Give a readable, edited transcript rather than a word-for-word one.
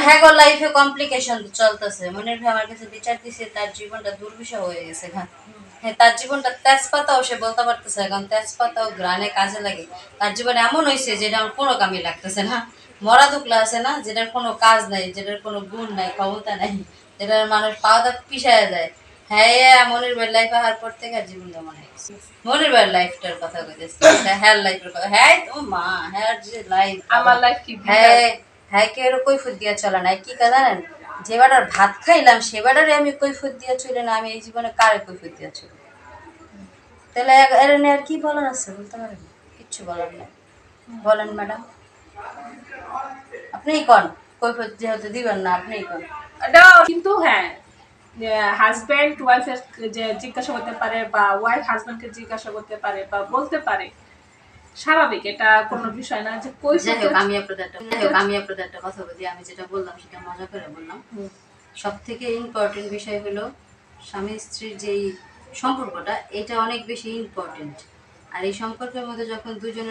হ্যাঁ গো লাইফে কমপ্লিকেশন চলতেছে। মনির ভাই আমার কাছে বিচার দিছে তার জীবনটা দুর্বিষহ হয়ে গেছে। হ্যাঁ তার জীবনটা তেজপাতাও সে বলতে পারতেছে এখন তেজপাতাও গ্রানে কাজে লাগে। তার জীবনে এমন হয়েছে যেটা আমার কোনো কামে লাগতেছে না। মরা দুকলা আছে না যেটার কোনো কাজ নাই, যেটার কোনো গুণ নাই, ক্ষমতা নাই, যেটার মানুষ পাওয়া পিছায় যায়। হ্যাঁ মনির ভাইয়ের লাইফ আসার পর থেকে আর জীবনটা মনে হয়েছে। মনির ভাইয়ের লাইফটার কথা কইতেছি, হ্যাঁ লাইফের কথা। হ্যাঁ তো মা হ্যাঁ যে লাইফ আমার লাইফ কি হ্যাঁ হ্যাঁ কে এর কৈফত দিয়া চলে না কি কা জানেন, যে বেটার ভাত খাইলাম সে বেটারে আমি কৈফত দিয়া চলে না, আমি এই জীবনে কারে কৈফত দিয়া চলি? তাহলে এর নিয়ে আর কি বলার আছে বলতে পারেন? কিচ্ছু বলার নেই। বলেন ম্যাডাম, আপনিই কন। কৈফত যেহেতু দিবেন না আপনিই কন। এটা কিন্তু হ্যাঁ, হাজব্যান্ড ওয়াইফের যে জিজ্ঞাসা করতে পারে বা ওয়াইফ হাজব্যান্ডকে জিজ্ঞাসা করতে পারে বা বলতে পারে, স্বাভাবিক, এটা কোনো বিষয় না যে যাই হোক আমি আপনাদের একটা কথা বলি, আমি যেটা বললাম সেটা মজা করে বললাম। সব থেকে ইম্পর্টেন্ট বিষয় হলো স্বামী স্ত্রীর যেই সম্পর্কটা, এটা অনেক বেশি ইম্পর্টেন্ট। আর এই সম্পর্কের মধ্যে যখন দুজনের